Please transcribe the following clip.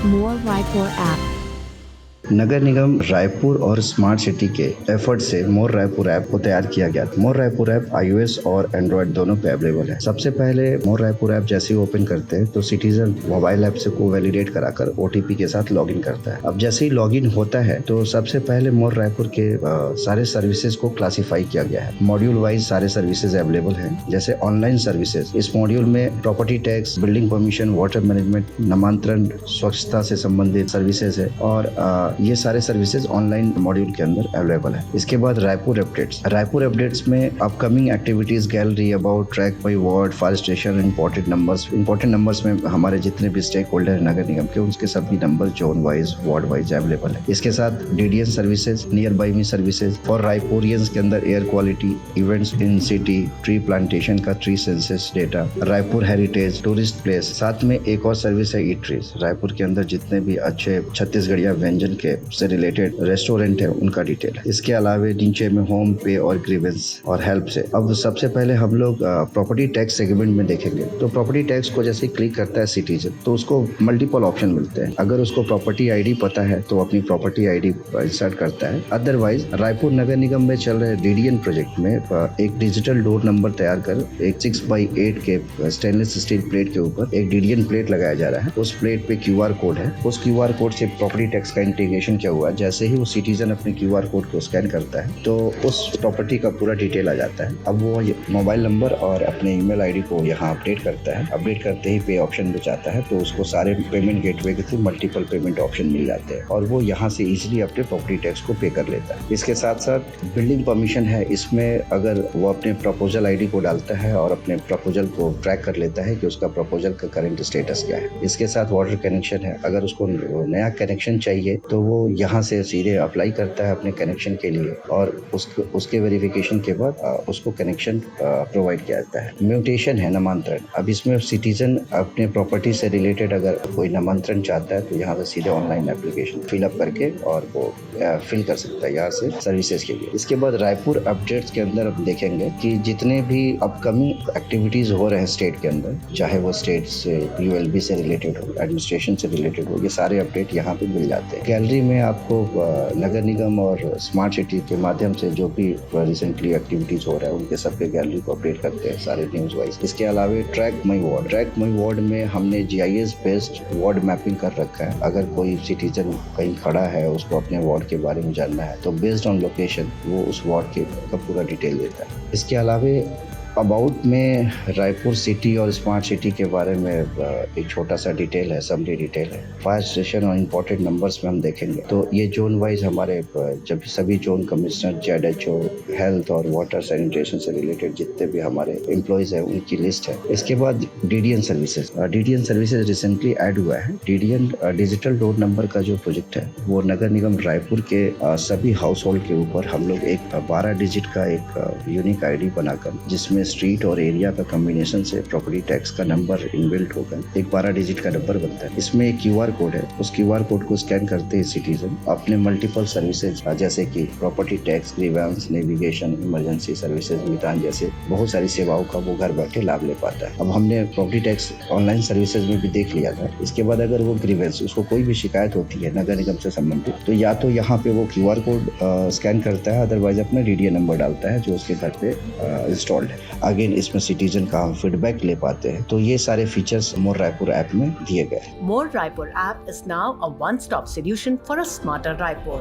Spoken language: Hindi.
More Raipur app. नगर निगम रायपुर और स्मार्ट सिटी के एफर्ट से मोर रायपुर ऐप को तैयार किया गया। मोर रायपुर ऐप iOS और एंड्रॉयड दोनों पे अवेलेबल है। सबसे पहले मोर रायपुर ऐप जैसे ही ओपन करते हैं तो सिटीजन मोबाइल ऐप से को वैलिडेट कराकर OTP के साथ लॉगिन करता है। अब जैसे ही लॉगिन होता है तो सबसे पहले मोर रायपुर के सारे सर्विसेज को क्लासिफाई किया गया है। मॉड्यूल वाइज सारे सर्विसेज अवेलेबल हैं। जैसे ऑनलाइन सर्विसेज, इस मॉड्यूल में property tax, building permission, water management, नामांतरण, स्वच्छता से संबंधित सर्विसेज है और ये सारे सर्विसेज ऑनलाइन मॉड्यूल के अंदर अवेलेबल है। इसके बाद रायपुर अपडेट्स में upcoming activities, gallery, about, track bye ward, fire station, important numbers में हमारे जितने भी स्टेक होल्डर है नगर निगम के, उसके सभी number zone wise, ward wise available है। इसके साथ DDN services, near by me services for Raipurians के अंदर air quality, events in city, tree plantation का tree census data, Raipur heritage, tourist place, साथ में एक और सर्विस है ईटरीज। रायपुर के अंदर जितने भी अच्छे छत्तीसगढ़िया व्यंजन के से रिलेटेड रेस्टोरेंट है उनका डिटेल है। इसके अलावा नीचे में होम पे और ग्रीवेंस और हेल्प से। अब सबसे पहले हम लोग प्रॉपर्टी टैक्स सेगमेंट में देखेंगे। तो प्रॉपर्टी टैक्स को जैसे क्लिक करता है सिटीजन तो उसको मल्टीपल ऑप्शन मिलते हैं। अगर उसको प्रॉपर्टी ID पता है तो अपनी प्रॉपर्टी ID इंसर्ट करता है। अदरवाइज रायपुर नगर निगम में चल रहे DDN प्रोजेक्ट में एक डिजिटल डोर नंबर तैयार कर एक 6x8 के स्टेनलेस स्टील प्लेट के ऊपर एक DDN प्लेट लगाया जा रहा है। उस प्लेट पे QR कोड है। उस QR कोड से प्रॉपर्टी टैक्स का इंटीग्रेशन क्या हुआ, जैसे ही वो सिटीजन अपने QR कोड को स्कैन करता है तो उस प्रॉपर्टी का पूरा डिटेल आ जाता है। अब वो मोबाइल नंबर और अपने ईमेल ID को यहाँ अपडेट करता है। अपडेट करते ही पे ऑप्शन पे जाता है तो उसको सारे पेमेंट गेटवे के थ्रू मल्टीपल पेमेंट ऑप्शन मिल जाते हैं और वो यहाँ से इजीली अपने प्रॉपर्टी टैक्स को पे कर लेता है। इसके साथ साथ बिल्डिंग परमिशन है। इसमें अगर वो अपने प्रपोजल ID को डालता है और अपने प्रपोजल को ट्रैक कर लेता है कि उसका प्रपोजल का करंट स्टेटस क्या है। इसके साथ वाटर कनेक्शन है। अगर उसको नया कनेक्शन चाहिए तो वो यहाँ से सीधे अप्लाई करता है अपने कनेक्शन के लिए और उसके वेरिफिकेशन के बाद उसको कनेक्शन प्रोवाइड किया जाता है। म्यूटेशन है, नामांतरण। अब इसमें सिटीजन अपने प्रॉपर्टी से रिलेटेड अगर कोई नामांतरण चाहता है तो यहाँ से सीधे ऑनलाइन एप्लीकेशन फिलअप करके और वो फिल कर सकता है यहाँ से सर्विसेज के लिए। इसके बाद रायपुर अपडेट्स के अंदर अब देखेंगे कि जितने भी अपकमिंग एक्टिविटीज हो रहे हैं स्टेट के अंदर, चाहे वो स्टेट से ULB से रिलेटेड हो, एडमिनिस्ट्रेशन से रिलेटेड हो, ये सारे अपडेट यहाँ पे मिल जाते हैं। गैलरी में आपको नगर निगम और स्मार्ट सिटी के माध्यम से जो भी रिसेंटली एक्टिविटीज हो रहा है उनके सबके गैलरी को अपडेट करते हैं सारे न्यूज वाइज। इसके अलावा ट्रैक माई वार्ड में हमने GIS बेस्ड वार्ड मैपिंग कर रखा है। अगर कोई सिटीजन कहीं खड़ा है, उसको अपने वार्ड के बारे में जानना है तो बेस्ड ऑन लोकेशन वो उस वार्ड के का पूरा डिटेल देता है। इसके अलावा अबाउट में रायपुर सिटी और स्मार्ट सिटी के बारे में एक छोटा सा डिटेल है, समरी डिटेल है। फायर स्टेशन और इम्पोर्टेंट नंबर्स में हम देखेंगे तो ये जोन वाइज हमारे जब सभी जोन कमिश्नर, ZHO, हेल्थ और वाटर सैनिटेशन से रिलेटेड जितने भी हमारे एम्प्लॉयज हैं उनकी लिस्ट है। इसके बाद DDN सर्विसेज रिसेंटली ऐड हुआ है। DDN डिजिटल डोर नंबर का जो प्रोजेक्ट है वो नगर निगम रायपुर के सभी हाउस होल्ड के ऊपर हम लोग एक 12 डिजिट का एक यूनिक ID बनाकर, जिसमें स्ट्रीट और एरिया का कॉम्बिनेशन से प्रॉपर्टी टैक्स का नंबर इनबिल्ट होकर एक 12 डिजिट का नंबर बनता है। इसमें एक QR कोड है। उस QR कोड को स्कैन करते ही सिटीजन अपने मल्टीपल सर्विसेज जैसे कि property tax, grievance, navigation, emergency services, Mitan जैसे बहुत सारी सेवाओं का वो घर बैठे लाभ ले पाता है। अब हमने प्रॉपर्टी टैक्स ऑनलाइन सर्विसेज में भी देख लिया था। इसके बाद अगर वो ग्रीवेंस, उसको कोई भी शिकायत होती है नगर निगम से संबंधित तो या तो यहाँ पे वो QR कोड स्कैन करता है, अदरवाइज अपना DDN नंबर डालता है जो उसके घर पे इंस्टॉल्ड है। अगेन इसमें सिटीजन का हम फीडबैक ले पाते हैं। तो ये सारे फीचर्स मोर रायपुर ऐप में दिए गए। More Raipur app is now a one-stop solution for a smarter Raipur.